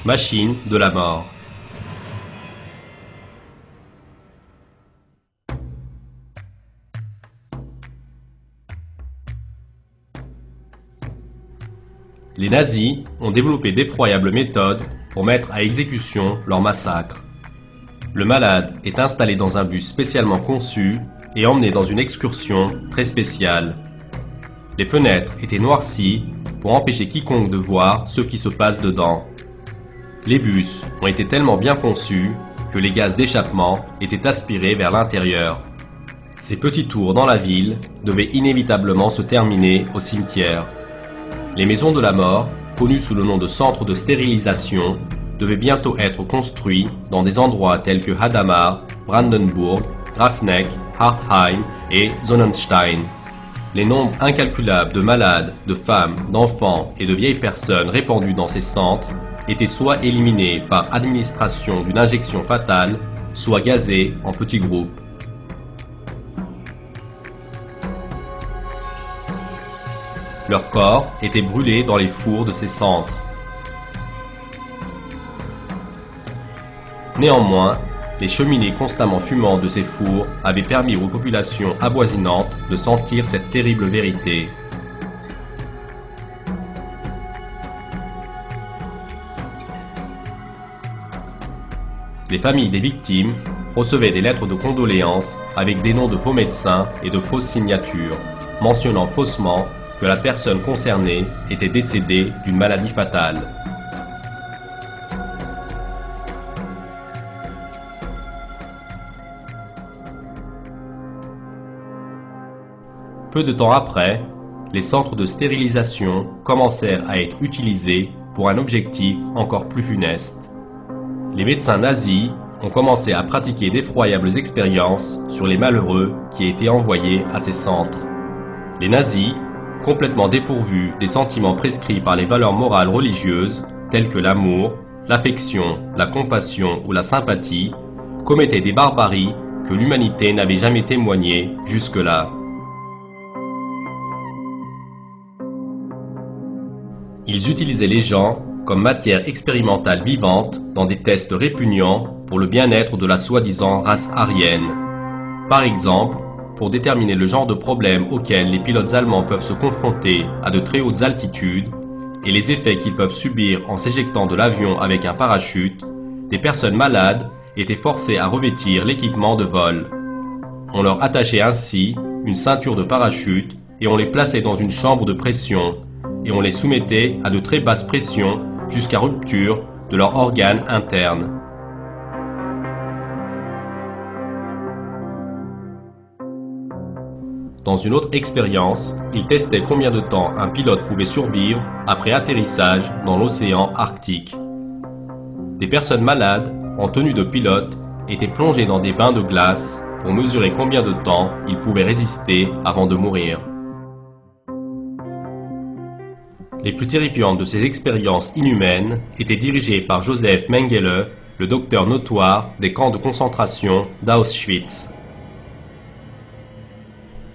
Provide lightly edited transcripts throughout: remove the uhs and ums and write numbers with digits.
Machine de la mort. Les nazis ont développé d'effroyables méthodes pour mettre à exécution leur massacre. Le malade est installé dans un bus spécialement conçu et emmené dans une excursion très spéciale. Les fenêtres étaient noircies pour empêcher quiconque de voir ce qui se passe dedans. Les bus ont été tellement bien conçus que les gaz d'échappement étaient aspirés vers l'intérieur. Ces petits tours dans la ville devaient inévitablement se terminer au cimetière. Les maisons de la mort, connues sous le nom de centres de stérilisation, devaient bientôt être construits dans des endroits tels que Hadamar, Brandenburg, Grafenegg, Hartheim et Sonnenstein. Les nombres incalculables de malades, de femmes, d'enfants et de vieilles personnes répandus dans ces centres étaient soit éliminés par administration d'une injection fatale, soit gazés en petits groupes. Leurs corps étaient brûlés dans les fours de ces centres. Néanmoins, les cheminées constamment fumantes de ces fours avaient permis aux populations avoisinantes de sentir cette terrible vérité. Les familles des victimes recevaient des lettres de condoléances avec des noms de faux médecins et de fausses signatures, mentionnant faussement que la personne concernée était décédée d'une maladie fatale. Peu de temps après, les centres de stérilisation commencèrent à être utilisés pour un objectif encore plus funeste. Les médecins nazis ont commencé à pratiquer d'effroyables expériences sur les malheureux qui étaient envoyés à ces centres. Les nazis, complètement dépourvus des sentiments prescrits par les valeurs morales religieuses, telles que l'amour, l'affection, la compassion ou la sympathie, commettaient des barbaries que l'humanité n'avait jamais témoignées jusque-là. Ils utilisaient les gens comme matière expérimentale vivante dans des tests répugnants pour le bien-être de la soi-disant race aryenne. Par exemple, pour déterminer le genre de problème auquel les pilotes allemands peuvent se confronter à de très hautes altitudes et les effets qu'ils peuvent subir en s'éjectant de l'avion avec un parachute, des personnes malades étaient forcées à revêtir l'équipement de vol. On leur attachait ainsi une ceinture de parachute et on les plaçait dans une chambre de pression et on les soumettait à de très basses pressions jusqu'à rupture de leurs organes internes. Dans une autre expérience, ils testaient combien de temps un pilote pouvait survivre après atterrissage dans l'océan Arctique. Des personnes malades, en tenue de pilote, étaient plongées dans des bains de glace pour mesurer combien de temps ils pouvaient résister avant de mourir. Les plus terrifiantes de ces expériences inhumaines étaient dirigées par Joseph Mengele, le docteur notoire des camps de concentration d'Auschwitz.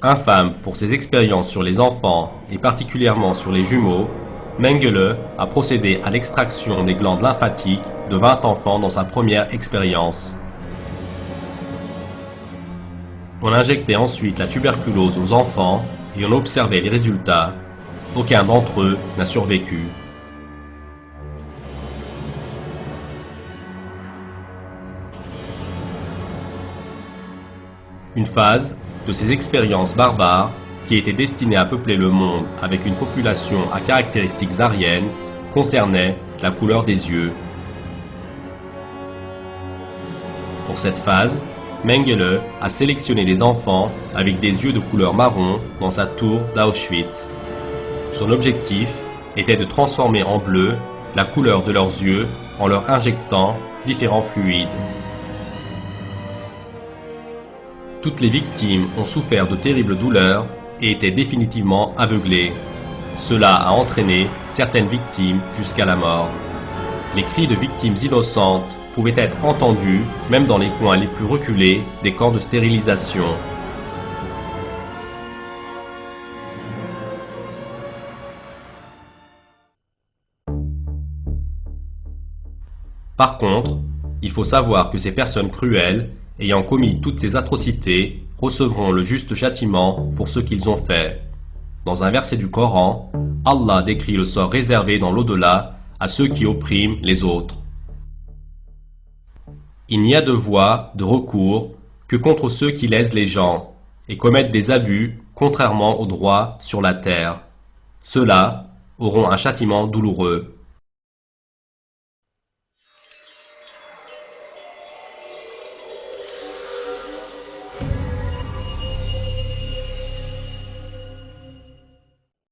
Infâme pour ses expériences sur les enfants et particulièrement sur les jumeaux, Mengele a procédé à l'extraction des glandes lymphatiques de 20 enfants dans sa première expérience. On injectait ensuite la tuberculose aux enfants et on observait les résultats. Aucun d'entre eux n'a survécu. Une phase de ces expériences barbares, qui étaient destinées à peupler le monde avec une population à caractéristiques aryennes, concernait la couleur des yeux. Pour cette phase, Mengele a sélectionné des enfants avec des yeux de couleur marron dans sa tour d'Auschwitz. Son objectif était de transformer en bleu la couleur de leurs yeux en leur injectant différents fluides. Toutes les victimes ont souffert de terribles douleurs et étaient définitivement aveuglées. Cela a entraîné certaines victimes jusqu'à la mort. Les cris de victimes innocentes pouvaient être entendus même dans les coins les plus reculés des camps de stérilisation. Par contre, il faut savoir que ces personnes cruelles, ayant commis toutes ces atrocités, recevront le juste châtiment pour ce qu'ils ont fait. Dans un verset du Coran, Allah décrit le sort réservé dans l'au-delà à ceux qui oppriment les autres. Il n'y a de voie, de recours, que contre ceux qui lèsent les gens et commettent des abus contrairement au droit sur la terre. Ceux-là auront un châtiment douloureux.